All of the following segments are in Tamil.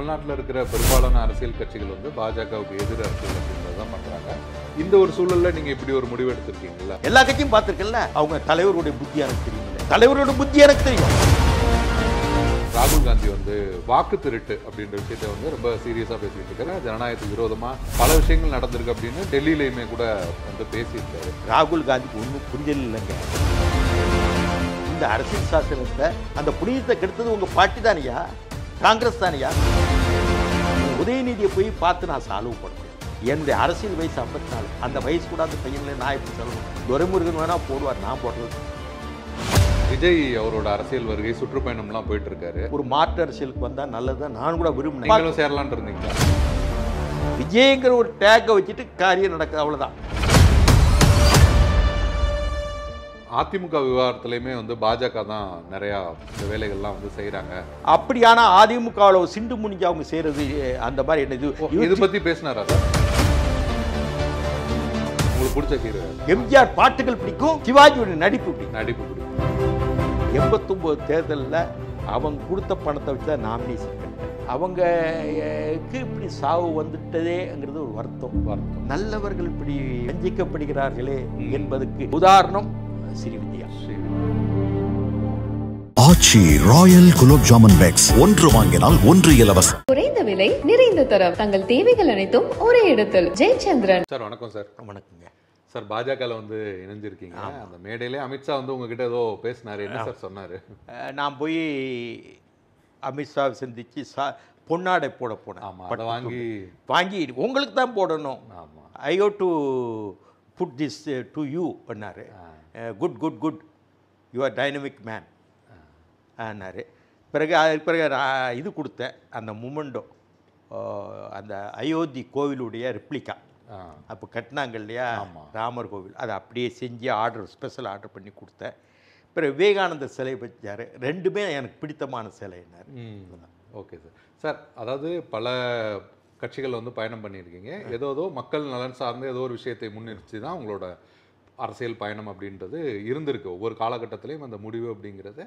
தமிழ்நாட்டில் இருக்கிற பெரும்பாலான அரசியல் கட்சிகள் வந்து பாஜகவுக்கு எதிர் அரசியல் அப்படின்றது தான் பண்றாங்க. இந்த ஒரு சூழல்ல நீங்க இப்படி ஒரு முடிவு எடுத்திருக்கீங்களா? எல்லா கட்சியும் பார்த்திருக்கல. அவங்க தலைவருடைய புத்தி எனக்கு தெரியும். தலைவருடைய புத்தி எனக்கு தெரியும். ராகுல் காந்தி வந்து வாக்கு திருட்டு அப்படின்ற விஷயத்தை வந்து ரொம்ப சீரியஸா பேசிட்டு இருக்காரு. ஜனநாயகத்துக்கு விரோதமா பல விஷயங்கள் நடந்திருக்கு அப்படின்னு டெல்லியிலையுமே கூட வந்து பேசியிருக்காரு. ராகுல் காந்திக்கு ஒன்றும் புரிதல் இல்லைங்க. இந்த அரசியல் சாசனத்தை அந்த புனிதத்தை கெடுத்தது உங்க பாட்டி தானியா, காங்கிரஸ் தானியா? உதயநிதியை போய் பார்த்து நான் சால்வ் பண்ண முடியும். என்னுடைய அரசியல் வயசு 54. அந்த வயசு கூட அந்த பையன்ல நான் எப்படி சொல்லணும்? துரைமுருகன் வேணா போடுவார், நான் போடுறது. விஜய் அவரோட அரசியல் வருகை சுற்றுப்பயணம்லாம் போயிட்டு இருக்காரு. ஒரு மாற்று அரசியலுக்கு வந்தா நல்லதுதான் நான் கூட விரும்பினேன். நீங்களும் சேரலான் இருந்தீங்க. விஜய்ங்கிற ஒரு டேக்கை வச்சுட்டு காரியம் நடக்குது, அவ்வளவுதான். அதிமுக விவகாரத்திலையுமே வந்து பாஜக தான் நிறைய இந்த வேலைகள்லாம் வந்து செய்யறாங்க. அப்படியான அதிமுகவில் சிண்டு முடிஞ்சு அவங்க செய்யறது அந்த மாதிரி என்ன இது பத்தி பேசினாரா சார்? உங்களுக்கு பிடிச்ச ஹீரோ? எம்ஜிஆர் பாட்டுகள் பிடிக்கும், சிவாஜியோட நடிப்பு பிடிக்கும். நடிப்பு பிடிக்கும். 89 தேர்தலில் அவங்க கொடுத்த பணத்தை வச்சு தான் நாமினேஷன் பண்ணிட்டேன். அவங்களுக்கு இப்படி சாவு வந்துட்டதேங்கிறது ஒரு வருத்தம். நல்லவர்கள் இப்படி வஞ்சிக்கப்படுகிறார்களே என்பதற்கு உதாரணம் ஸ்ரீவித்யா. ஆச்சி ராயல் குலோப் ஜாமுன் பேக்ஸ், ஒன்று வாங்கினால் ஒன்று இலவசம். குறைந்த விலை, நிறைந்த தரம், தங்கள் தேவைகள் அனைத்தும் ஒரே இடத்தில். ஜெயச்சந்திரன் சார் வணக்கம் சார். வணக்கங்க சார், பாஜகவில் வந்து இணைஞ்சிருக்கீங்க. அந்த மேடையிலே அமித்ஷா வந்து உங்ககிட்ட ஏதோ பேசினாரு. என்ன சார் சொன்னாரு? நான் போய் அமித்ஷாவை சந்திச்சு பொன்னாடை போட போனேன். ஆமாம், அதை வாங்கி உங்களுக்கு தான் போடணும். ஆமாம், I have to put this to you பண்ணார். Good good good, you are dynamic man ஆனார். பிறகு நான் இது கொடுத்தேன், அந்த முமெண்டோ, அந்த அயோத்தி கோவிலுடைய ரெப்ளிகா. அப்போ கட்டினாங்க இல்லையா ராமர் கோவில், அதை அப்படியே செஞ்சு ஸ்பெஷல் ஆர்டர் பண்ணி கொடுத்தேன். பிறகு விவேகானந்தர் சிலை வச்சார். ரெண்டுமே எனக்கு பிடித்தமான சிலைன்னார். Okay sir. சார், அதாவது பல கட்சிகள் வந்து பயணம் பண்ணியிருக்கீங்க. ஏதோ மக்கள் நலன் சார்ந்த ஏதோ ஒரு விஷயத்தை முன்னிறுத்தி தான் உங்களோட அரசியல் பயணம் அப்படின்றது இருந்திருக்கு. ஒவ்வொரு காலகட்டத்திலையும் அந்த முடிவு அப்படிங்கிறது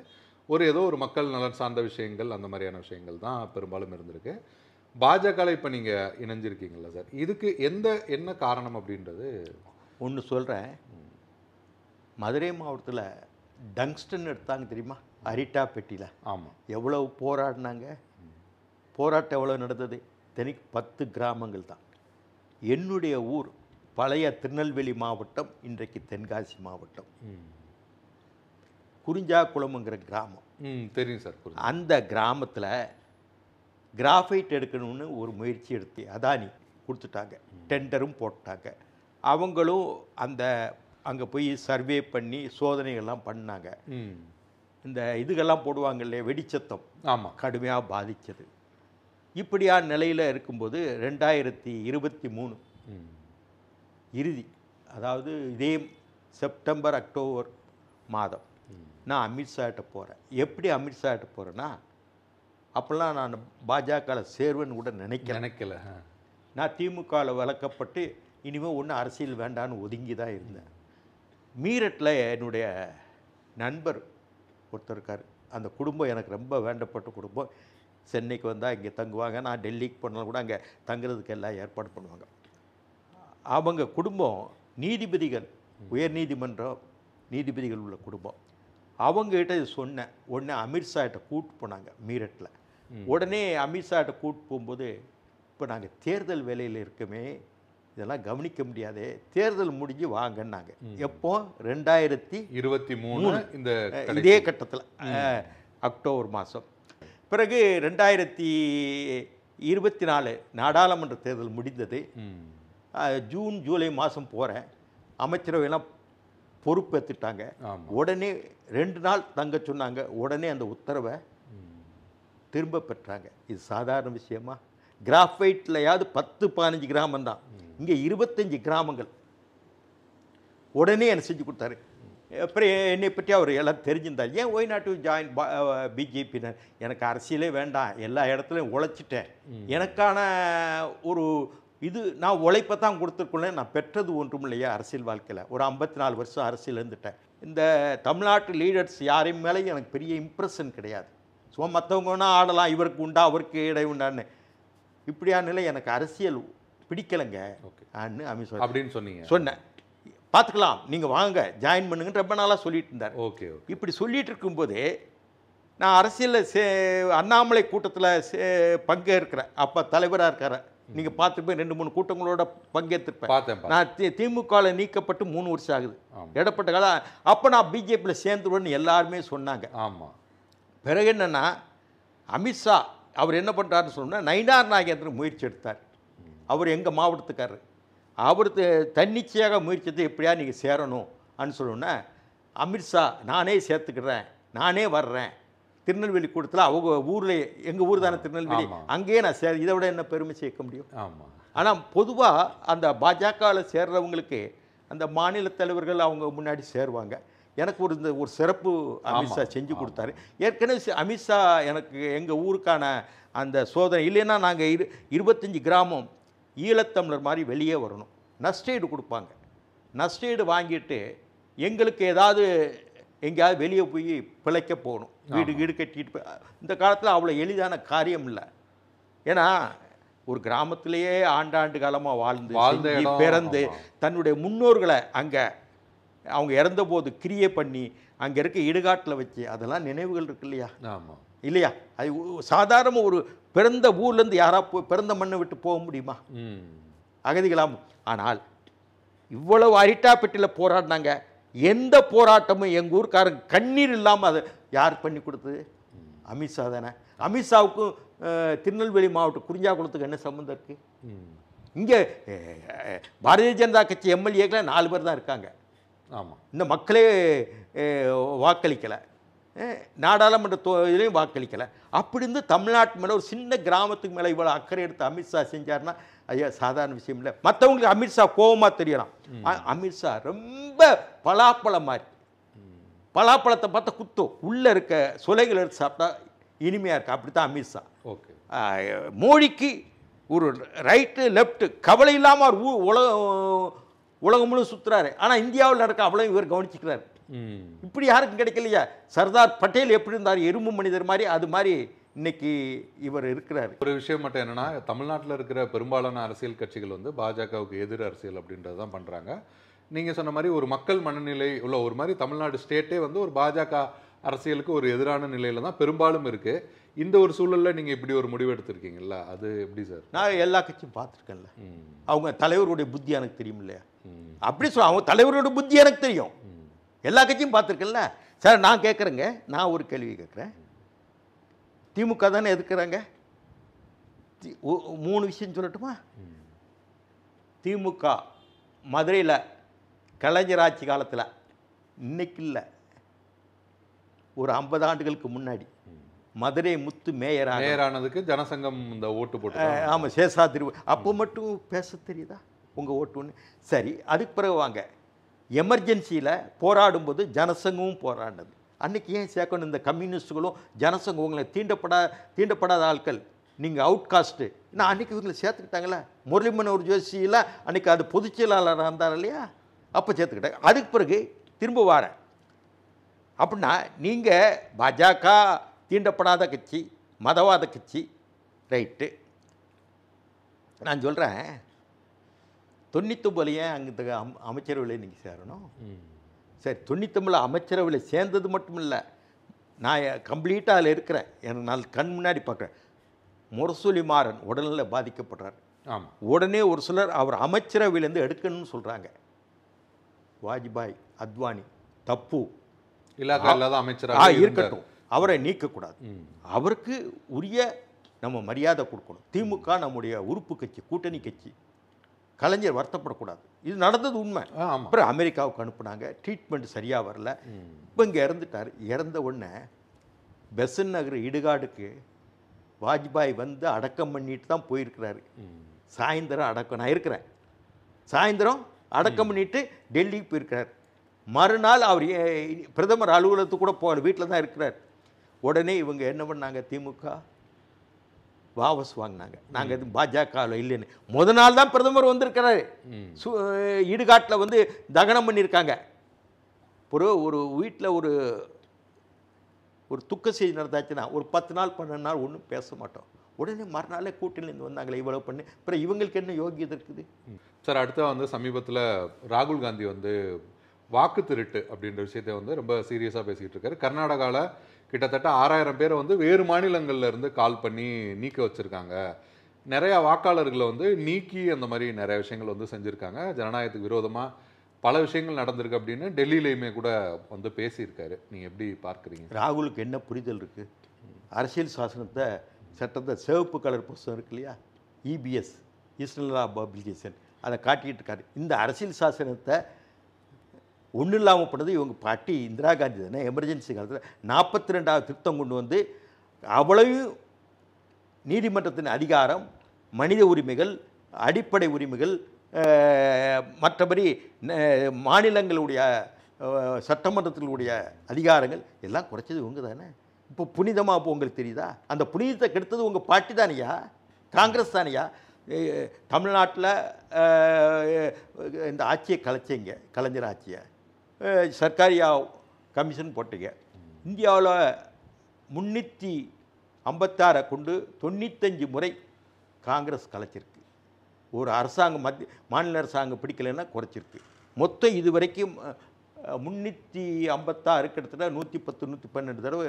ஏதோ ஒரு மக்கள் நலன் சார்ந்த விஷயங்கள், அந்த மாதிரியான விஷயங்கள் தான் பெரும்பாலும் இருந்திருக்கு. பாஜக இப்போ நீங்கள் இணைஞ்சிருக்கீங்களா சார்? இதுக்கு என்ன காரணம் அப்படின்றது ஒன்று சொல்கிறேன். மதுரை மாவட்டத்தில் டங்ஸ்டன் எடுத்தாங்க தெரியுமா, அரிட்டா பெட்டியில். ஆமாம். எவ்வளவு போராடினாங்க, போராட்டம் எவ்வளோ நடந்தது? தெனிக்கு 10 கிராமங்கள் தான். என்னுடைய ஊர் பழைய திருநெல்வேலி மாவட்டம், இன்றைக்கு தென்காசி மாவட்டம். குறிஞ்சாக்குளம்ங்கிற கிராமம் தெரியும் சார். அந்த கிராமத்தில் கிராஃபைட் எடுக்கணும்னு ஒரு முயற்சி எடுத்து அதானி கொடுத்துட்டாங்க. டெண்டரும் போட்டாங்க. அவங்களும் அங்கே போய் சர்வே பண்ணி சோதனைகள்லாம் பண்ணாங்க. இந்த இதுகள்லாம் போடுவாங்க இல்லையா, வெடிச்சத்தம். ஆமாம், கடுமையாக பாதித்தது. இப்படியான நிலையில் இருக்கும்போது 2023 இறுதி, அதாவது இதே செப்டம்பர் அக்டோபர் மாதம் நான் அமித்ஷாட்ட போகிறேன். எப்படி அமித்ஷாட்ட போகிறேன்னா, அப்போல்லாம் நான் பாஜகவில் சேர்வேன்னு கூட நினைக்கல. நான் திமுகவில் விளக்கப்பட்டு இனிமேல் ஒன்றும் அரசியல் வேண்டான்னு ஒதுங்கி தான் இருந்தேன். மீரட்டில் என்னுடைய நண்பர் ஒருத்தர் இருக்கார். அந்த குடும்பம் எனக்கு ரொம்ப வேண்டப்பட்ட குடும்பம். சென்னைக்கு வந்தால் இங்கே தங்குவாங்க. நான் டெல்லிக்கு போனாலும் கூட அங்கே தங்குறதுக்கு எல்லாம் ஏற்பாடு பண்ணுவாங்க. அவங்க குடும்பம் நீதிபதிகள், உயர் நீதிமன்றம் நீதிபதிகள் உள்ள குடும்பம். அவங்ககிட்ட இது சொன்னேன். உடனே அமித்ஷாட்ட கூப்பிட்டு போனாங்க மீரட்டில். உடனே அமித்ஷாட்ட கூப்பிட்டு போகும்போது, இப்போ நாங்கள் தேர்தல் வேலையில் இருக்கமே, இதெல்லாம் கவனிக்க முடியாதே, தேர்தல் முடிஞ்சு வாங்கன்னாங்க. எப்போ? 2023 இந்த இதே கட்டத்தில் அக்டோபர் மாதம். பிறகு 2024 நாடாளுமன்ற தேர்தல் முடிந்தது. ஜூன் ஜூலை மாதம் போகிறேன். அமைச்சரவையெல்லாம் பொறுப்பேற்றுட்டாங்க. உடனே 2 நாள் தங்க சொன்னாங்க. உடனே அந்த உத்தரவை திரும்ப பெற்றாங்க. இது சாதாரண விஷயமா? கிராஃபைட்லையாவது 10-15 கிராமம் தான், இங்கே 25 கிராமங்கள். உடனே என்னை செஞ்சு கொடுத்தாரு. அப்புறம் என்னை பற்றி அவர் எல்லாம் தெரிஞ்சிருந்தார். ஏன் ஒய் நாட் டு ஜாயின் பிஜேபினர்? எனக்கு அரசியலே வேண்டாம், எல்லா இடத்துலையும் உழைச்சிட்டேன். எனக்கான ஒரு இது நான் உழைப்பை தான் கொடுத்துருக்கேன். நான் பெற்றது ஒன்றும் இல்லையா அரசியல் வாழ்க்கையில். ஒரு 54 வருஷம் அரசியல் இருந்துட்டேன். இந்த தமிழ்நாட்டு லீடர்ஸ் யாரையும் மேலேயும் எனக்கு பெரிய இம்ப்ரெஷன் கிடையாது. ஸோ மற்றவங்கன்னா ஆடலாம், இவருக்கு உண்டா அவருக்கு இடை உண்டான்னு. இப்படியான நிலை எனக்கு அரசியல் பிடிக்கலைங்க ஓகே அமித்ஷா அப்படின்னு சொன்னீங்க. சொன்னேன். பார்த்துக்கலாம், நீங்கள் வாங்க ஜாயின் பண்ணுங்கன்னு ரொம்ப நாளாக சொல்லிட்டு இருந்தார். Okay okay. இப்படி சொல்லிட்டு இருக்கும்போதே நான் அரசியலில் அண்ணாமலை கூட்டத்தில் பங்கேற்கிறேன். அப்போ தலைவராக இருக்கார். நீங்கள் பார்த்துட்டு 2-3 கூட்டங்களோட பங்கேற்றிருப்பேன். பார்த்தேன். நான் திமுகவில் நீக்கப்பட்டு 3 வருஷம் ஆகுது. இடப்பட்ட காலம் அப்போ நான் பிஜேபியில் சேர்ந்துருவேன்னு எல்லாருமே சொன்னாங்க. ஆமாம். பிறகு என்னென்னா அமித்ஷா அவர் என்ன பண்ணுறாருன்னு சொன்னால் நயினார் நாகேந்திரன் முயற்சி எடுத்தார். அவர் எங்கள் மாவட்டத்துக்காரர். அவர் தன்னிச்சையாக முயற்சி எடுத்து எப்படியா நீங்கள் சேரணும் அப்படின்னு சொல்லணுன்னா அமித்ஷா நானே சேர்த்துக்கிறேன், நானே வர்றேன். திருநெல்வேலி கூட்டத்தில் அவங்க ஊரில் எங்கள் ஊர் தானே திருநெல்வேலி, அங்கேயே நான் இதை விட என்ன பெருமை சேர்க்க முடியும்? ஆமாம். ஆனால் பொதுவாக அந்த பாஜகவில் சேர்றவங்களுக்கு அந்த மாநில தலைவர்கள் அவங்க முன்னாடி சேருவாங்க. எனக்கு ஒரு சிறப்பு அமித்ஷா செஞ்சு கொடுத்தாரு. ஏற்கனவே அமித்ஷா எனக்கு எங்கள் ஊருக்கான அந்த சோதனை இல்லைன்னா நாங்கள் 25 கிராமம் ஈழத்தமிழர் மாதிரி வெளியே வரணும். நஷ்டஈடு கொடுப்பாங்க. நஷ்டஈடு வாங்கிட்டு எங்களுக்கு ஏதாவது எங்கேயாவது வெளியே போய் பிழைக்க போகணும், வீடு கட்டிட்டு. இந்த காலத்தில் அவ்வளோ எளிதான காரியம் இல்லை. ஏன்னா ஒரு கிராமத்திலேயே ஆண்டாண்டு காலமாக வாழ்ந்து பிறந்து தன்னுடைய முன்னோர்களை அங்கே அவங்க இறந்தபோது கிரியை பண்ணி அங்கே இருக்க இடுகாட்டில் வச்சு அதெல்லாம் நினைவுகள் இருக்கு இல்லையா? ஆமாம். இல்லையா? அது சாதாரண ஒரு பிறந்த ஊர்லேருந்து யாராக பிறந்த மண்ணை விட்டு போக முடியுமா? அகதிகளாம். ஆனால் இவ்வளவு அரிட்டாப்பட்டியில் போராடினாங்க. எந்த போராட்டமும் எங்கள் ஊருக்காரங்க கண்ணீர் இல்லாமல் அதை யார் பண்ணி கொடுத்தது? அமித்ஷா தானே. அமித்ஷாவுக்கும் திருநெல்வேலி மாவட்டம் குறிஞ்சாக்குளத்துக்கு என்ன சம்மந்தம் இருக்குது? இங்கே பாரதிய ஜனதா கட்சி எம்எல்ஏக்களை 4 பேர் தான் இருக்காங்க. ஆமாம். இந்த மக்களே வாக்களிக்கலை, நாடாளுமன்ற இதுலேயும் வாக்களிக்கலை. அப்படி இருந்து தமிழ்நாட்டு மேலே ஒரு சின்ன கிராமத்துக்கு மேலே இவ்வளோ அக்கறை எடுத்து அமித்ஷா செஞ்சார்னா ஐயா சாதாரண விஷயம் இல்லை. மற்றவங்களுக்கு அமித்ஷா கோபமாக தெரியலாம். அமித்ஷா ரொம்ப பலாப்பழம் மாதிரி. பலாப்பழத்தை பார்த்தா குத்தும், உள்ளே இருக்க சுளைகள் எடுத்து சாப்பிட்டா இனிமையாக இருக்கு. அப்படி தான் அமித்ஷா. ஓகே. மோடிக்கு ஒரு ரைட்டு லெஃப்ட்டு கவலை இல்லாமல் அவர் உலகம் முழு சுற்றுறாரு. ஆனால் இந்தியாவில் நடக்க அவ்வளோ இவர் கவனிச்சுக்கிறார். இப்படி யாருக்கும் கிடைக்கலையா? சர்தார் பட்டேல் எப்படி இருந்தார், எறும்பு மனிதர் மாதிரி, அது மாதிரி இன்னைக்கு இவர் இருக்கிறார். ஒரு விஷயம் மட்டும் என்னன்னா, தமிழ்நாட்டில் இருக்கிற பெரும்பாலான அரசியல் கட்சிகள் வந்து பாஜகவுக்கு எதிர் அரசியல் அப்படின்றது தான் பண்ணுறாங்க. நீங்கள் சொன்ன மாதிரி ஒரு மக்கள் மனநிலை உள்ள ஒரு மாதிரி தமிழ்நாடு ஸ்டேட்டே வந்து ஒரு பாஜக அரசியலுக்கு ஒரு எதிரான நிலையில தான் பெரும்பாலும் இருக்குது. இந்த ஒரு சூழலில் நீங்கள் இப்படி ஒரு முடிவு எடுத்திருக்கீங்கல்ல, அது எப்படி சார்? நான் எல்லா கட்சியும் பார்த்துருக்கேன்ல. அவங்க தலைவருடைய புத்தி எனக்கு தெரியும் இல்லையா? அப்படி சொல்ல அவங்க தலைவரோட புத்தி எனக்கு தெரியும். எல்லா கட்சியும் பார்த்துருக்கேன்ல சார். நான் கேட்குறேங்க, நான் ஒரு கேள்வி கேட்குறேன். திமுக தானே எதுக்குறாங்க? 3 விஷயம் சொல்லட்டுமா? திமுக மதுரையில் கலைஞர் ஆட்சி காலத்தில், இன்னைக்கு இல்லை, ஒரு 50 ஆண்டுகளுக்கு முன்னாடி மதுரை முத்து மேயரானதுக்கு ஜனசங்கம் இந்த ஓட்டு போட்டு. ஆமாம், சேஷாதிரி. அப்போ மட்டும் பேச தெரியுதா உங்கள் ஓட்டு ஒன்று? சரி, அதுக்கு பிறகு வாங்க, எமர்ஜென்சியில் போராடும்போது ஜனசங்கமும் போராடினது. அன்றைக்கி ஏன் சேர்க்கணும்? இந்த கம்யூனிஸ்டுகளும் ஜனசங்கம் உங்களை தீண்டப்படாத ஆட்கள், நீங்கள் அவுட் காஸ்ட்டு. நான் அன்றைக்கி இவங்களை சேர்த்துக்கிட்டாங்களே. முரளி மனோகர் ஜோஷியில் அன்றைக்கி அது பொதுச் செயலாளராக இருந்தார் இல்லையா? அப்போ சேர்த்துக்கிட்டாங்க. அதுக்கு பிறகு திரும்ப வாரேன். அப்படின்னா நீங்கள் பாஜக தீண்டப்படாத கட்சி, மதவாத கட்சி, ரைட்டு. நான் சொல்கிறேன், 99 ஏன் அங்கே அமைச்சரவையில் நீங்கள் சேரணும்? சரி, 99 அமைச்சரவையில் சேர்ந்தது மட்டும் இல்லை, நான் கம்ப்ளீட்டாக அதில் இருக்கிறேன். எனக்கு நான் கண் முன்னாடி பார்க்குறேன். முரசொலி மாறன் உடல்நிலை பாதிக்கப்படுறார். ஆமாம். உடனே ஒரு சிலர் அவர் அமைச்சரவையிலேருந்து எடுக்கணும்னு சொல்கிறாங்க. வாஜ்பாய், அத்வானி தப்பு அமைச்சராக இருக்கட்டும், அவரை நீக்கக்கூடாது. அவருக்கு உரிய நம்ம மரியாதை கொடுக்கணும். திமுக நம்முடைய உறுப்பு கட்சி, கூட்டணி கட்சி. கலைஞர் வருத்தப்படக்கூடாது. இது நடந்தது உண்மை. அப்புறம் அமெரிக்காவுக்கு அனுப்புனாங்க, ட்ரீட்மெண்ட் சரியாக வரல. இப்போ இங்கே இறந்துட்டார். இறந்த உடனே பெசன் நகர் இடுகாடுக்கு வாஜ்பாய் வந்து அடக்கம் பண்ணிட்டு தான் போயிருக்கிறாரு. சாயந்தரம் அடக்கம், நான் இருக்கிறேன், சாயந்தரம் அடக்கம் பண்ணிட்டு டெல்லிக்கு போயிருக்கிறார். மறுநாள் அவர் பிரதமர் அலுவலகத்துக்கு கூட போகல, வீட்டில் தான் இருக்கிறார். உடனே இவங்க என்ன பண்ணாங்க, திமுக வாபஸ் வாங்கினாங்க. நாங்கள் எதுவும் பாஜகவில் இல்லைன்னு. முதல் நாள் தான் பிரதமர் வந்திருக்கிறாரு. இடுகாட்டில் வந்து தகனம் பண்ணியிருக்காங்க. ஒரு வீட்டில் ஒரு துக்க செய்தி நடந்தாச்சுன்னா ஒரு 10 நாள் 12 நாள் ஒன்றும் பேச மாட்டோம். உடனே மறுநாளே கூட்டணியிலேருந்து வந்தாங்களே இவ்வளோ பண்ணி, அப்புறம் இவங்களுக்கு என்ன யோகியதை இருக்குது? சார் அடுத்த வந்து சமீபத்தில் ராகுல் காந்தி வந்து வாக்கு திருட்டு அப்படின்ற விஷயத்தை வந்து ரொம்ப சீரியஸாக பேசிக்கிட்டு இருக்காரு. கர்நாடகாவில் கிட்டத்தட்ட 6000 பேரை வந்து வேறு மாநிலங்கள்ல இருந்து கால் பண்ணி நீக்க வச்சுருக்காங்க. நிறையா வாக்காளர்களை வந்து நீக்கி அந்த மாதிரி நிறைய விஷயங்கள் வந்து செஞ்சுருக்காங்க. ஜனநாயகத்துக்கு விரோதமாக பல விஷயங்கள் நடந்திருக்கு அப்படின்னு டெல்லியிலையுமே கூட வந்து பேசியிருக்காரு. நீங்கள் எப்படி பார்க்குறீங்க? ராகுலுக்கு என்ன புரிதல் இருக்குது? அரசியல் சட்டத்தை சிவப்பு கலர் புஸ்தகம் இருக்கு இல்லையா, EBS ஈஸ்டர்ன் பப்ளிகேஷன், அதை காட்டிக்கிட்டு இருக்காரு. இந்த அரசியல் சாசனத்தை ஒன்றும் இல்லாமல் பண்ணது இவங்க பாட்டி இந்திரா காந்தி தானே. எமர்ஜென்சி காலத்தில் 42வது திருத்தம் கொண்டு வந்து அவ்வளவு நீதிமன்றத்தின் அதிகாரம், மனித உரிமைகள், அடிப்படை உரிமைகள், மற்றபடி மாநிலங்களுடைய சட்டமன்றத்தினுடைய அதிகாரங்கள் எல்லாம் குறைச்சது இவங்க தானே. இப்போ புனிதமாக இப்போ உங்களுக்கு தெரியுதா? அந்த புனிதத்தை கெடுத்தது உங்கள் பாட்டி தானையா, காங்கிரஸ் தானையா. தமிழ்நாட்டில் இந்த ஆட்சியை கலைச்சிங்க, கலைஞர் ஆட்சியை சர்க்காரியா கமிஷன் போட்டீங்க. இந்தியாவில் 356 கொண்டு 95 முறை காங்கிரஸ் கலைச்சிருக்கு. ஒரு அரசாங்கம் மாநில அரசாங்கம் பிடிக்கலைன்னா குறைச்சிருக்கு. மொத்தம் இது வரைக்கும் 356 கிட்டத்தட்ட 110 112 தடவை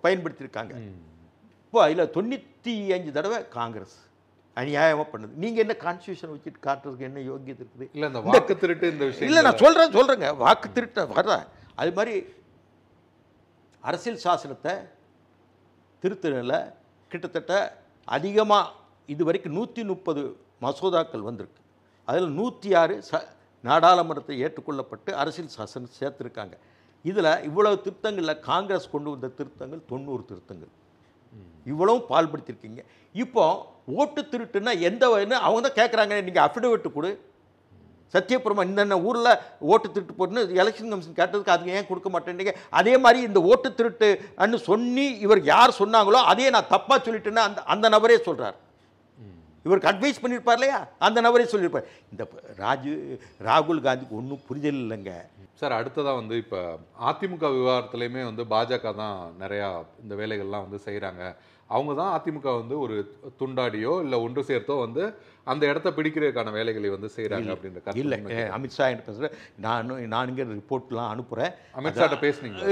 பயன்படுத்தியிருக்காங்க. இப்போ அதில் 95 தடவை காங்கிரஸ் அநியாயமாக பண்ணுது. நீங்கள் என்ன கான்ஸ்டியூஷன் வச்சுட்டு காட்டுறதுக்கு என்ன யோகியது இருக்குது? இல்லை இந்த வாக்கு திருட்டு இந்த விஷயம் இல்லை, நான் சொல்கிறேங்க வாக்கு திருட்ட வர்றேன். அது மாதிரி அரசியல் சாசனத்தை திருத்தல கிட்டத்தட்ட அதிகமாக இது வரைக்கும் 130 மசோதாக்கள் வந்திருக்கு. அதில் 106 நாடாளுமன்றத்தை ஏற்றுக்கொள்ளப்பட்டு அரசியல் சாசனம் சேர்த்துருக்காங்க. இதில் இவ்வளவு திருத்தங்களில் காங்கிரஸ் கொண்டு வந்த திருத்தங்கள் 90 திருத்தங்கள். இவ்வளவும் பால்படுத்தியிருக்கீங்க. இப்போ ஓட்டு திருட்டுன்னா எந்த வகைன்னு அவங்க தான் கேட்குறாங்க. நீங்கள் அஃபிடவிட்டு கொடு, சத்தியபிரமா இந்த ஊரில் ஓட்டு திருட்டு போட்டுன்னு எலெக்ஷன் கமிஷன் கேட்டதுக்கு அதுக்கு ஏன் கொடுக்க மாட்டேன்னீங்க? அதே மாதிரி இந்த ஓட்டு திருட்டு அன்னு சொல்லி இவர் யார் சொன்னாங்களோ அதே நான் தப்பாக சொல்லிட்டேன்னா அந்த நபரே சொல்கிறார். இவருக்கு அட்வைஸ் பண்ணியிருப்பார் இல்லையா, அந்த நபரே சொல்லியிருப்பார். இந்த ராகுல் காந்திக்கு ஒன்றும் புரிதல் இல்லைங்க சார். அடுத்ததாக வந்து இப்போ அதிமுக விவகாரத்துலேயுமே வந்து பாஜக தான் நிறையா இந்த வேலைகள்லாம் வந்து செய்கிறாங்க. அவங்க தான் அதிமுக வந்து ஒரு துண்டாடியோ இல்லை ஒன்று சேர்த்தோ வந்து அந்த இடத்த பிடிக்கிறதுக்கான வேலைகளை வந்து செய்கிறாங்க அப்படின்ற கருத்து இல்லை. அமித்ஷா என்ன பேசுகிறேன், நான் இங்கே ரிப்போர்ட்லாம் அனுப்புகிறேன். அமித்ஷாட்ட பேசுனீங்க?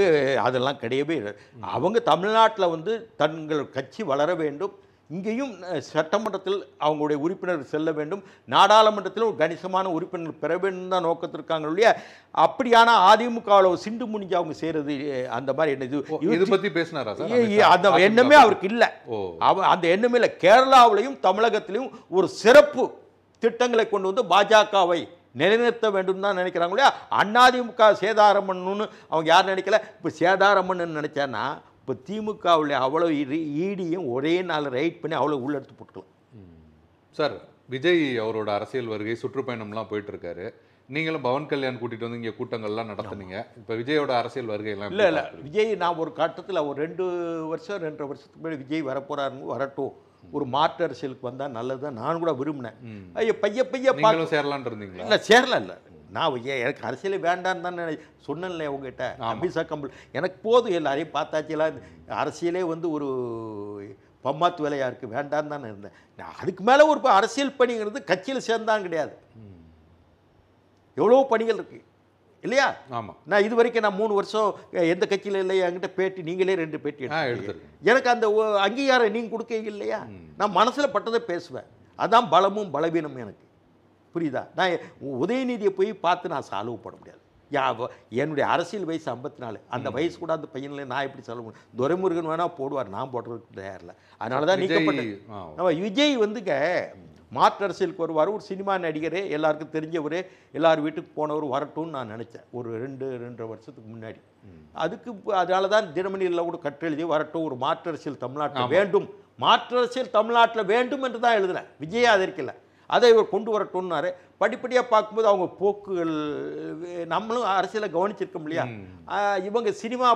அதெல்லாம் கிடையவே இல்லை. அவங்க தமிழ்நாட்டில் வந்து தங்கள் கட்சி வளர வேண்டும், இங்கேயும் சட்டமன்றத்தில் அவங்களுடைய உறுப்பினர் செல்ல வேண்டும், நாடாளுமன்றத்தில் ஒரு கணிசமான உறுப்பினர் பெற வேண்டும் தான் நோக்கத்திற்காங்க இல்லையா. அப்படியான அதிமுகவில் சிண்டு முடிஞ்சு அவங்க செய்கிறது அந்த மாதிரி என்ன இது பற்றி பேசினாரா சார்? அந்த எண்ணமே அவருக்கு இல்லை. அந்த எண்ணமே இல்லை. கேரளாவிலையும் தமிழகத்திலையும் ஒரு சிறப்பு திட்டங்களை கொண்டு வந்து பாஜகவை நிலைநிறுத்த வேண்டும் தான் நினைக்கிறாங்க இல்லையா. அதிமுக சேதாரமன்னு அவங்க யார் நினைக்கல. இப்போ சேதாரமன்னு நினைச்சான்னா இப்போ திமுகவில் அவ்வளோ ஈடியும் ஒரே நாள் ரைட் பண்ணி அவ்வளோ உள்ளெடுத்து போட்டுக்கலாம். சார் விஜய் அவரோட அரசியல் வருகை சுற்றுப்பயணம்லாம் போயிட்டு இருக்காரு. நீங்களும் பவன் கல்யாண் கூட்டிகிட்டு வந்து இங்கே கூட்டங்கள்லாம் நடத்துனீங்க. இப்போ விஜயோட அரசியல் வருகையெல்லாம் இல்லை விஜய் நான் ஒரு கட்டத்தில் ஒரு 2 வருஷம் 2.5 வருஷத்துக்கு முன்னாடி விஜய் வரப்போறாருன்னு வரட்டும், ஒரு மாற்று அரசியலுக்கு வந்தால் நல்லது தான் நான் கூட விரும்பினேன். ஐயோ பைய சேரலான் இருந்தீங்களா? இல்லை சேரலாம். இல்லை நான் எனக்கு அரசியலே வேண்டான்னு தானே சொன்னேன்ல உங்ககிட்ட. அமித்ஷா கம்பல் எனக்கு போதும், எல்லாரையும் பார்த்தாச்சுலாம் அரசியலே வந்து ஒரு பம்மாத்து வேலையாக இருக்குது, வேண்டான்னு தானே இருந்தேன். நான் அதுக்கு மேலே ஒரு அரசியல் பணிங்கிறது கட்சியில் சேர்ந்தான் கிடையாது. எவ்வளோ பணிகள் இருக்குது இல்லையா. ஆமாம். நான் இது வரைக்கும் நான் 3 வருஷம் எந்த கட்சியில் இல்லை, என்கிட்ட பேட்டி நீங்களே 2 பேட்டி எடுத்துருக்கீங்க. எனக்கு அந்த அங்கீகாரம் நீங்கள் கொடுக்க இல்லையா. நான் மனசில் பட்டதை பேசுவேன். அதான் பலமும் பலவீனமும் எனக்கு புரியுதா. நான் உதயநிதியை போய் பார்த்து நான் செலவு பண்ண முடியாது. என்னுடைய அரசியல் வயசு 54. அந்த வயசு கூட அந்த பையனில் நான் எப்படி செலவு பண்ண. துரைமுருகன் வேணால் போடுவார், நான் போடுறதுக்கு தயாரில்லை. அதனால தான் நீக்கப்பட்ட விஜய் வந்துங்க மாற்று அரசியலுக்கு வருவார். ஒரு சினிமா நடிகரே, எல்லாருக்கும் தெரிஞ்சவர், எல்லார் வீட்டுக்கு போனவர் வரட்டும்னு நான் நினச்சேன் ஒரு 2.5 வருஷத்துக்கு முன்னாடி. அதுக்கு அதனால தான் தினமணியில் கூட கட்டெழுதி வரட்டும், ஒரு மாற்று அரசியல் தமிழ்நாட்டில் வேண்டும், மாற்று அரசியல் தமிழ்நாட்டில் வேண்டும் என்று தான் எழுதினேன். விஜயை ஆதரிக்கலை. அதை இவர் கொண்டு வரட்டும்னாரு. படிப்படியாக பார்க்கும்போது அவங்க போக்குகள் நம்மளும் அரசியலை கவனிச்சிருக்கோம் இல்லையா. இவங்க சினிமா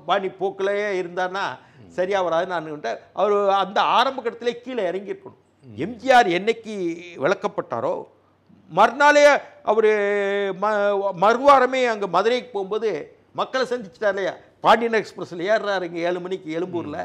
பாணி போக்கிலேயே இருந்தான்னா சரியாக வராது. நான் அவர் அந்த ஆரம்ப கட்டத்திலே கீழே இறங்கியிருக்கணும். எம்ஜிஆர் என்னைக்கு விளக்கப்பட்டாரோ மறுநாளே அவர் மறுவாரமே அங்கே மதுரைக்கு போகும்போது மக்களை சந்திச்சிட்டார் இல்லையா. பாண்டியன் எக்ஸ்பிரஸில் ஏறுறாரு இங்கே 7 மணிக்கு எழும்பூரில்.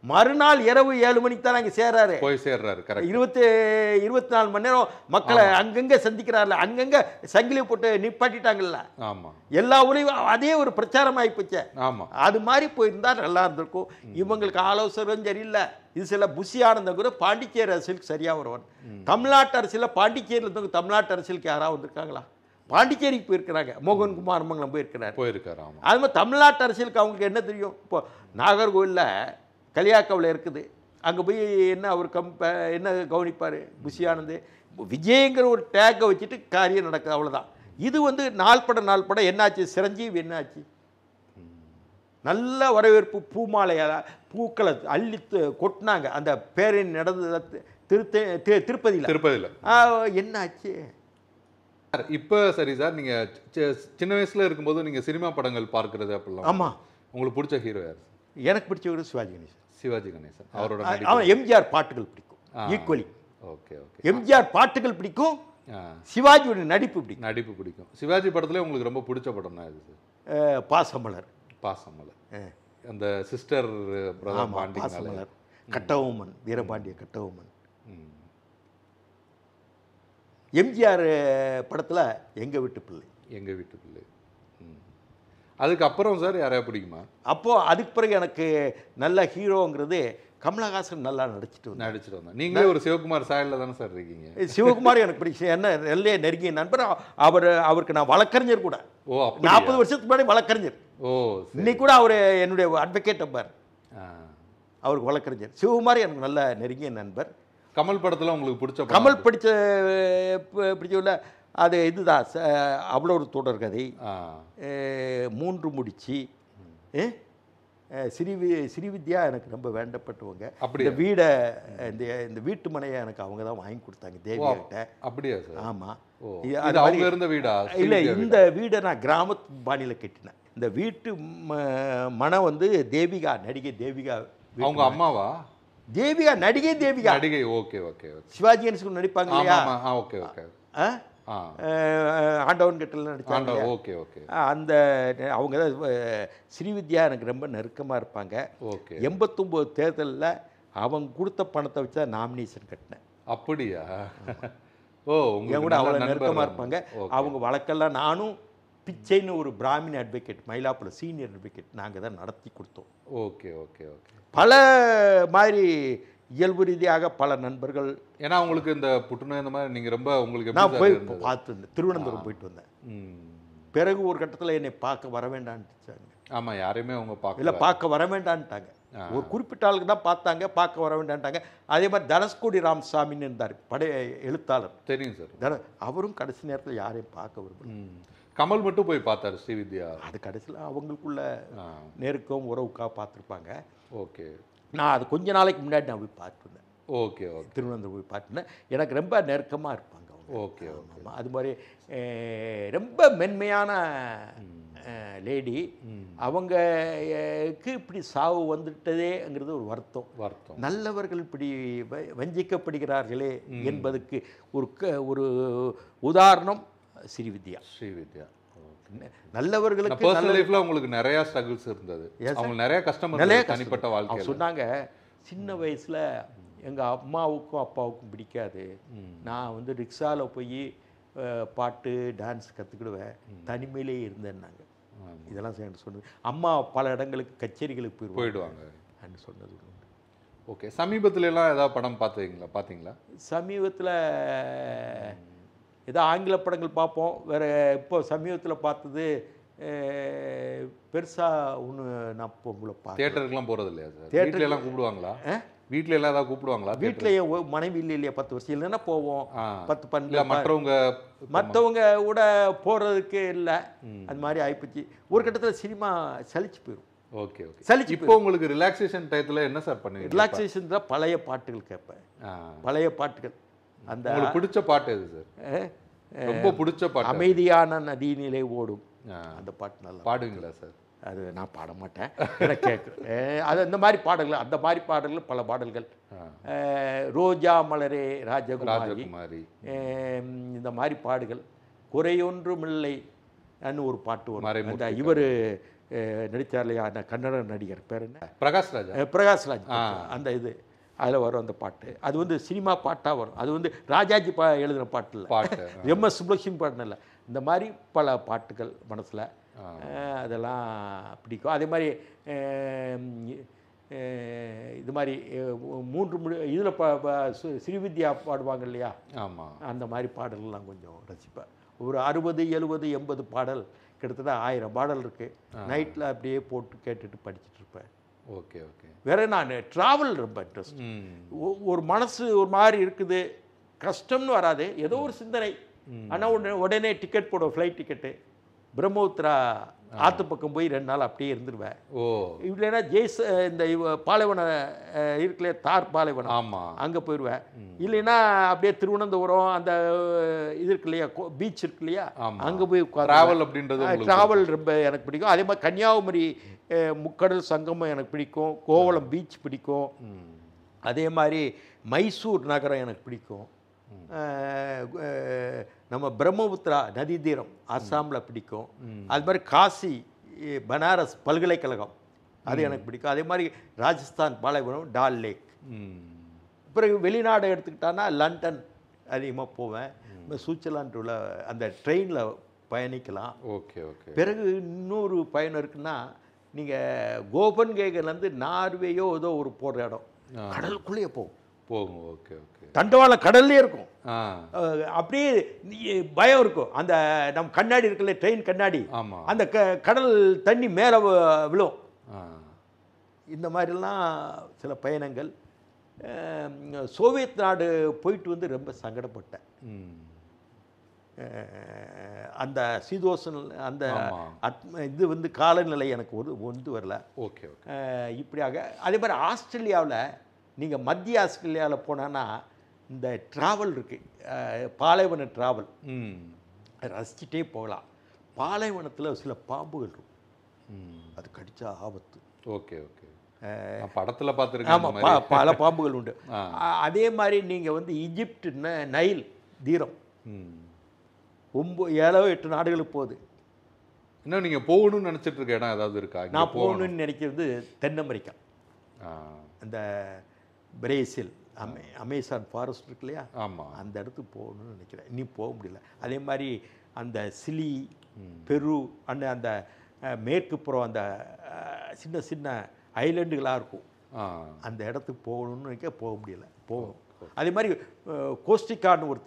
மறுநாள் இரவு 7 மணிக்கு தான் அங்கே சேர்றாரு. போய் சேர்றாரு. கரெக்ட். 24 மணி நேரம் மக்களை அங்கங்கே சந்திக்கிறார்ல, அங்கங்கே சங்கிலி போட்டு நிப்பாட்டிட்டாங்கல்ல. ஆமா. எல்லா ஊரையும் அதே ஒரு பிரச்சாரம் ஆகிப்போச்சு. ஆமா. அது மாதிரி போயிருந்தா நல்லா இருந்திருக்கும். இவங்களுக்கு ஆலோசனையும் சரியில்லை. இது சில புஷி ஆனந்தம் கூட பாண்டிச்சேரி அரசியலுக்கு சரியாக வருவான். தமிழ்நாட்டு அரசியலில் பாண்டிச்சேரியில் இருந்தவங்க தமிழ்நாட்டு அரசியலுக்கு யாராவது வந்திருக்காங்களா? பாண்டிச்சேரிக்கு போயிருக்கிறாங்க. மோகன்குமார் மங்கலம் போயிருக்காரு. ஆமா. அது மாதிரி தமிழ்நாட்டு அரசியலுக்கு அவங்களுக்கு என்ன தெரியும்? இப்போ நாகர்கோவிலில் கலியாக்காவில் இருக்குது, அங்கே போய் என்ன அவர் என்ன கவனிப்பார் புஷி ஆனந்த்? விஜயங்கிற ஒரு டேக்கை வச்சுட்டு காரியம் நடக்குது, அவ்வளோதான். இது நாள்பட என்னாச்சு? சிரஞ்சீவி என்னாச்சு? நல்ல வரவேற்பு, பூமாலையால் பூக்களை அள்ளி கொட்டினாங்க. அந்த பேரணி நடந்தது திருப்பதியில். என்னாச்சு இப்போ? சரி சார், நீங்க சின்ன வயசுல இருக்கும்போது நீங்க சினிமா படங்கள் பார்க்கறது அப்படிலாம்? ஆமா. உங்களுக்கு பிடிச்ச ஹீரோ யார்? எனக்கு பிடிச்சவர் சிவாஜி கணேசன். சிவாஜி கணேசன். அவரோட எம்ஜிஆர் பாட்டுகள் பிடிக்கும் ஈக்குவலி. Okay okay. எம்ஜிஆர் பாட்டுகள் பிடிக்கும், சிவாஜியோட நடிப்பு பிடிக்கும். சிவாஜி படத்துல உங்களுக்கு ரொம்ப பிடிச்ச படம்னா எது சார்? பாசமலர். அந்த சிஸ்டர் பிரதர் பாண்டியன், கட்டபொம்மன், வீரபாண்டிய கட்டபொம்மன். எம்ஜிஆர் படத்துல எங்க வீட்டு பிள்ளை. அதுக்கப்புறம் சார் யாரையா பிடிக்குமா? அதுக்கு பிறகு எனக்கு நல்ல ஹீரோங்கிறது கமலஹாசன் நல்லா நடிச்சிட்டு வந்தேன். நீங்களே ஒரு சிவகுமார் சாயலில் தானே சார் இருக்கீங்க? சிவகுமார் எனக்கு பிடிக்கும். என்ன நல்ல நெருங்கிய நண்பர். அவருக்கு நான் வழக்கறிஞர் கூட. 40 வருஷத்துக்கு முன்னாடி வழக்கறிஞர். இன்னைக்கு கூட அவர் என்னுடைய அட்வொகேட் நம்பர். அவருக்கு வழக்கறிஞர். சிவகுமார் எனக்கு நல்ல நெருங்கிய நண்பர். கமல் படத்தில் உங்களுக்கு பிடிச்ச? கமல் பிடிச்ச அது இதுதான், அவ்வளோ ஒரு தொடர்கதை, 3 முடிச்சு, ஸ்ரீவித்யா எனக்கு ரொம்ப வேண்டப்பட்டவங்க. இந்த வீடை இந்த வீட்டு மனையை எனக்கு அவங்க தான் வாங்கி கொடுத்தாங்க தேவிகிட்ட. அப்படியா சார்? ஆமாம். அவங்க இருந்த வீடா? இல்லை, இந்த வீடை நான் கிராமத்து பாணியில் கட்டினேன். இந்த வீட்டு மனம் தேவிகா, நடிகை தேவிகா. அவங்க அம்மாவா? தேவிகா நடிகை. Okay okay. சிவாஜி கணேசன் நடிப்பாங்க இல்லையா? Okay okay. ஆண்டவன் கிட்டலாம் நடிச்சாங்க. Okay okay. அந்த அவங்க தான் ஸ்ரீவித்யா எனக்கு ரொம்ப நெருக்கமாக இருப்பாங்க. ஓகே. 89 தேர்தலில் அவங்க கொடுத்த பணத்தை வச்சு தான் நாமினேஷன் கட்டினேன். அப்படியா? என் கூட அவ்வளோ நெருக்கமாக இருப்பாங்க. அவங்க வழக்கெல்லாம் நானும் பிச்சைன்னு ஒரு Brahmin advocate, Mylapore senior advocate, நாங்கள் தான் நடத்தி கொடுத்தோம். Okay okay okay. பல மாதிரி இயல்பு ரீதியாக பல நண்பர்கள். ஏன்னா உங்களுக்கு இந்த புற்றுநோய் இந்த மாதிரி நீங்கள் ரொம்ப உங்களுக்கு நான் போய் பார்த்து வந்தேன். திருவனந்தபுரம் போயிட்டு வந்தேன். பிறகு ஒரு கட்டத்தில் என்னை பார்க்க வர வேண்டான்ட்டாங்க. ஆமாம், யாரையுமே அவங்க இல்லை பார்க்க வர வேண்டான்ட்டாங்க. ஒரு குறிப்பிட்ட ஆளுக்கு தான் பார்த்தாங்க, பார்க்க வர வேண்டான்ட்டாங்க. அதே மாதிரி தனுஷ்கோடி ராமசாமின்னு இருந்தார், எழுத்தாளர். தெரியும் சார். அவரும் கடைசி நேரத்தில் யாரையும் பார்க்க விரும்பல. கமல் மட்டும் போய் பார்த்தாரு ஸ்ரீவித்யா. அது கடைசியில் அவங்களுக்குள்ள நெருக்கம் உறவுக்காக பார்த்துருப்பாங்க. ஓகே. நான் அது கொஞ்ச நாளைக்கு முன்னாடி நான் போய் பார்த்துருந்தேன். Okay okay. திருவனந்தபுரம் போய் பார்த்துருந்தேன். எனக்கு ரொம்ப நெருக்கமாக இருப்பாங்க அவங்க. Okay okay. அது மாதிரி ரொம்ப மென்மையான லேடி. அவங்களுக்கு இப்படி சாவு வந்துட்டதேங்கிறது ஒரு வருத்தம். நல்லவர்கள் இப்படி வஞ்சிக்கப்படுகிறார்களே என்பதுக்கு ஒரு உதாரணம் ஸ்ரீவித்யா. நல்லவர்களுக்கு பர்சனல் லைஃப்ல உங்களுக்கு நிறைய ஸ்ட்ரகிள்ஸ் இருந்தது. அவங்க நிறைய கஷ்டம், நிறைய தனிப்பட்ட வாழ்க்கை சொன்னாங்க. சின்ன வயசுல எங்க அம்மாவுக்கும் அப்பாவுக்கும் பிடிக்காது. நான் ரிக்ஷாவில் போய் பாட்டு டான்ஸ் கற்றுக்கிடுவேன், தனிமையிலே இருந்தேன்னாங்க. இதெல்லாம் சொன்னது. அம்மா பல இடங்களுக்கு கச்சேரிகளுக்கு போயிடுவாங்க சொன்னது. ஓகே. சமீபத்துல எல்லாம் ஏதாவது படம் பார்த்தீங்களா? சமீபத்தில் ஏதோ ஆங்கில படங்கள் பார்ப்போம். வேறு இப்போ சமீபத்தில் பார்த்தது பெருசாக ஒன்று. நான் இப்போ உங்களை பார்த்து தியேட்டருக்குலாம் போகிறது இல்லையா சார்? தியேட்டர்லாம் கூப்பிடுவாங்களா? வீட்டில் எல்லாம் ஏதாவது கூப்பிடுவாங்களா? வீட்டிலேயே மனைவி இல்லையா 10 வருஷம் இல்லைன்னா போவோம். 10-12 மற்றவங்க கூட போகிறதுக்கு இல்லை. அது மாதிரி ஆகிப்போச்சு. ஒரு கட்டத்தில் சினிமா சலிச்சு போயிடும். Okay okay. சலிச்சு இப்போ உங்களுக்கு ரிலாக்ஸேஷன் டயத்தில் என்ன சார் பண்ணுவீங்க? ரிலாக்ஸேஷன் தான் பழைய பாட்டுகள் கேட்பேன். பழைய பாட்டுகள். அந்த உங்களுக்கு பிடிச்ச பாட்டு எது சார்? ரொம்ப பிடிச்ச பாட்டு? அமைதியான நதியினிலே ஓடும் அந்த பாட்டு. நல்லா பாடுவீங்களா சார்? அது நான் பாட மாட்டேன், எனக்கு கேட்குறேன். அது அந்த மாதிரி பாடல்கள், அந்த மாதிரி பாடல்கள் பல பாடல்கள். ரோஜா மலரே ராஜகுமாரி, இந்த மாதிரி பாடுகள். குறையொன்றுமில்லை ஒரு பாட்டு வரும். இவர் நடித்தார் இல்லையா அந்த கன்னட நடிகர் பேர் என்ன, பிரகாஷ் ராஜா. பிரகாஷ்ராஜ். அந்த இது அதில் வரும் அந்த பாட்டு. அது வந்து சினிமா பாட்டாக வரும். அது வந்து ராஜாஜி எழுதின பாட்டு இல்லை, பாட்டு எம்எஸ் சுப்புலட்சுமி பாட்டு இல்லை. இந்த மாதிரி பல பாட்டுகள் மனசில் அதெல்லாம் பிடிக்கும். அதே மாதிரி இது மாதிரி 3 இதில் ஸ்ரீவித்யா பாடுவாங்க இல்லையா, ஆமாம், அந்த மாதிரி பாடல்கள்லாம் கொஞ்சம் ரசிப்பேன். ஒரு 60, 70, 80 பாடல், கிட்டத்தட்ட 1000 பாடல் இருக்குது. நைட்டில் அப்படியே போட்டு கேட்டுட்டு படிச்சுட்டு இருப்பேன். Okay okay. வேற நான் ட்ராவல் ரொம்ப இன்ட்ரெஸ்ட். ஒரு மனசு ஒரு மாதிரி இருக்குது, கஷ்டம்னு வராது, ஏதோ ஒரு சிந்தனை. ஆனால் உடனே டிக்கெட் போடுவோம், ஃப்ளைட் டிக்கெட்டு, பிரம்மபுத்திரா ஆற்று பக்கம் போய் 2 நாள் அப்படியே இருந்துருவேன். ஓ, இல்லைன்னா இந்த பாலைவனம் இருக்குல்ல, தார் பாலைவனம், ஆமாம், அங்கே போயிடுவேன். இல்லைன்னா அப்படியே திருவனந்தபுரம் அந்த இது இருக்கு இல்லையா, பீச் இருக்கு இல்லையா, அங்கே போய் ட்ராவல் அப்படின்றது ட்ராவல் ரொம்ப எனக்கு பிடிக்கும். அதே மாதிரி கன்னியாகுமரி முக்கடல் சங்கமம் எனக்கு பிடிக்கும், கோவளம் பீச் பிடிக்கும். அதே மாதிரி மைசூர் நகரம் எனக்கு பிடிக்கும். நம்ம பிரம்மபுத்திரா நதி தீரம் அஸ்ஸாமில் பிடிக்கும். அது மாதிரி காசி பனாரஸ் பல்கலைக்கழகம் அது எனக்கு பிடிக்கும். அதே மாதிரி ராஜஸ்தான் பாலைவனம் டால் லேக். பிறகு வெளிநாடு எடுத்துக்கிட்டான்னா லண்டன் அதிகமாக போவேன். சுவிட்சர்லாந்து உள்ள அந்த ட்ரெயினில் பயணிக்கலாம். Okay okay. பிறகு இன்னொரு பயணம் இருக்குன்னா, நீங்கள் கோபன்கேகன்லேருந்து நார்வேயோ ஏதோ ஒரு போகிற இடம், கடலுக்குள்ளேயே போகும். Okay okay. தண்டவாளம் கடல்லே இருக்கும். அப்படியே பயம் இருக்கும். அந்த நம்ம கண்ணாடி இருக்குல்ல, ட்ரெயின் கண்ணாடி, அந்த கடல் தண்ணி மேலே விழும். இந்த மாதிரிலாம் சில பயணங்கள். சோவியத் நாடு போயிட்டு வந்து ரொம்ப சங்கடப்பட்டேன். அந்த சீதோஷன் அந்த இது வந்து காலநிலை எனக்கு ஒன்று வரல. Okay okay. இப்படியாக அதே மாதிரி ஆஸ்திரேலியாவில் நீங்கள் மத்திய ஆஸ்திரேலியாவில் போனான்னா இந்த ட்ராவல் இருக்குது, பாலைவன ட்ராவல், ரசிச்சுட்டே போகலாம். பாலைவனத்தில் சில பாம்புகள் இருக்கும், அது கடிச்சா ஆபத்து. Okay okay. படத்தில் பார்த்துருக்கேன். ஆமாம், பல பாம்புகள் உண்டு. அதே மாதிரி நீங்கள் வந்து ஈஜிப்ட் நைல் தீரம் 7 8 நாடுகளுக்கு போகுது. இன்னும் நீங்கள் போகணும்னு நினச்சிட்டு இருக்க இடம் ஏதாவது இருக்கா? நான் போகணும்னு நினைக்கிறது தென் அமெரிக்கா, அந்த பிரேசில் அமேசான் ஃபாரஸ்ட் இருக்கு இல்லையா, ஆமாம், அந்த இடத்துக்கு போகணும்னு நினைக்கிறேன். இன்னும் போக முடியல. அதே மாதிரி அந்த சிலி, பெரு அந்த மேற்கு புறம் அந்த சின்ன சின்ன ஐலண்டுகளாக இருக்கும், அந்த இடத்துக்கு போகணும்னு நினைக்க போக முடியல. போகணும். அதே மாதிரி கோஸ்டிகான்னு ஒரு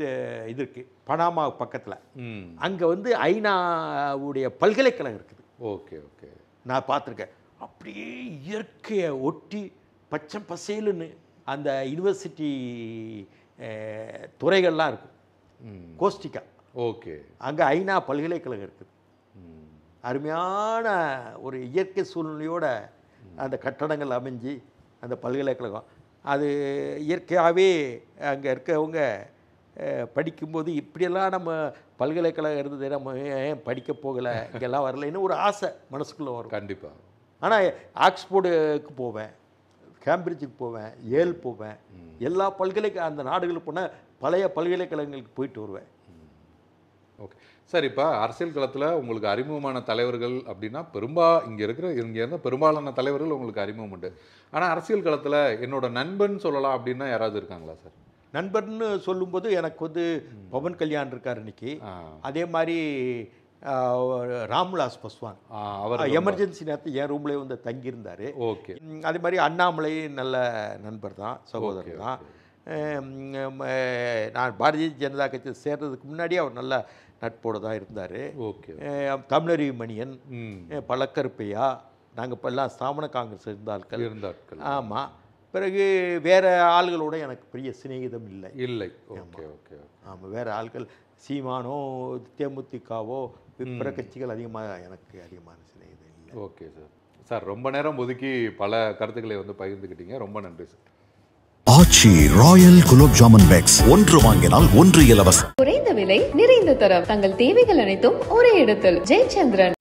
இது இருக்குது பனாமா பக்கத்தில், அங்கே வந்து ஐநாவுடைய பல்கலைக்கழகம் இருக்குது. Okay okay. நான் பார்த்துருக்கேன். அப்படியே இயற்கையை ஒட்டி பச்சை பசேலுன்னு அந்த யூனிவர்சிட்டி துறைகள்லாம் இருக்கும். கோஸ்டிகா. ஓகே. அங்கே ஐநா பல்கலைக்கழகம் இருக்குது. அருமையான ஒரு இயற்கை சூழ்நிலையோட அந்த கட்டடங்கள் அமைஞ்சு அந்த பல்கலைக்கழகம், அது இயற்கையாகவே அங்கே இருக்கவங்க படிக்கும்போது இப்படியெல்லாம் நம்ம பல்கலைக்கழகம் இருந்தது, நம்ம ஏன் படிக்க போகலை, இங்கெல்லாம் வரலைன்னு ஒரு ஆசை மனசுக்குள்ளே வரும். கண்டிப்பாக. ஆனால் ஆக்ஸ்போர்டுக்கு போவேன், கேம்பிரிட்ஜுக்கு போவேன், ஏல் போவேன், எல்லா அந்த நாடுகளுக்கு போனால் பழைய பல்கலைக்கழகங்களுக்கு போயிட்டு வருவேன். Okay sir. இப்போ அரசியல் களத்தில் உங்களுக்கு அறிமுகமான தலைவர்கள் அப்படின்னா இங்கே இருந்த பெரும்பாலான தலைவர்கள் உங்களுக்கு அறிமுகம் உண்டு. ஆனால் அரசியல் களத்தில் என்னோட நண்பன் சொல்லலாம் அப்படின்னா யாராவது இருக்காங்களா சார்? நண்பர்னு சொல்லும்போது எனக்கு வந்து பவன் கல்யாண் இருக்கார் இன்னைக்கு. அதே மாதிரி ராம்விலாஸ் பாஸ்வான், அவர் எமர்ஜென்சி நேரத்தில் என் ரூம்லேயே வந்து தங்கியிருந்தார். ஓகே. அதே மாதிரி அண்ணாமலை நல்ல நண்பர் தான், சகோதரர் தான். நான் பாரதிய ஜனதா கட்சி சேர்றதுக்கு முன்னாடி அவர் நல்ல நட்போடு தான் இருந்தார். ஓகே. தமிழறிவு மணியன், பழக்கருப்பையா, நாங்கள் இப்போ எல்லாம் ஸ்தாபன காங்கிரஸ் இருந்தார்கள். ஆமாம். பிறகு வேறு ஆள்களோட எனக்கு பெரிய சிநேகிதம் இல்லை. Okay okay. ஆமாம், வேறு ஆள்கள் சீமானோ தேமுதிகவோ பிற கட்சிகள் எனக்கு அதிகமான சிநேகிதம் இல்லை. Okay sir. சார் ரொம்ப நேரம் ஒதுக்கி பல கருத்துக்களை வந்து பகிர்ந்துக்கிட்டீங்க. ரொம்ப நன்றி சார். ஆச்சி ராயல் குலோப் ஜாமுன் பேக்ஸ், 1 வாங்கினால் 1 இலவசம். குறைந்த விலை, நிறைந்த தரம், தங்கள் தேவைகள் அனைத்தும் ஒரே இடத்தில். ஜெயச்சந்திரன்.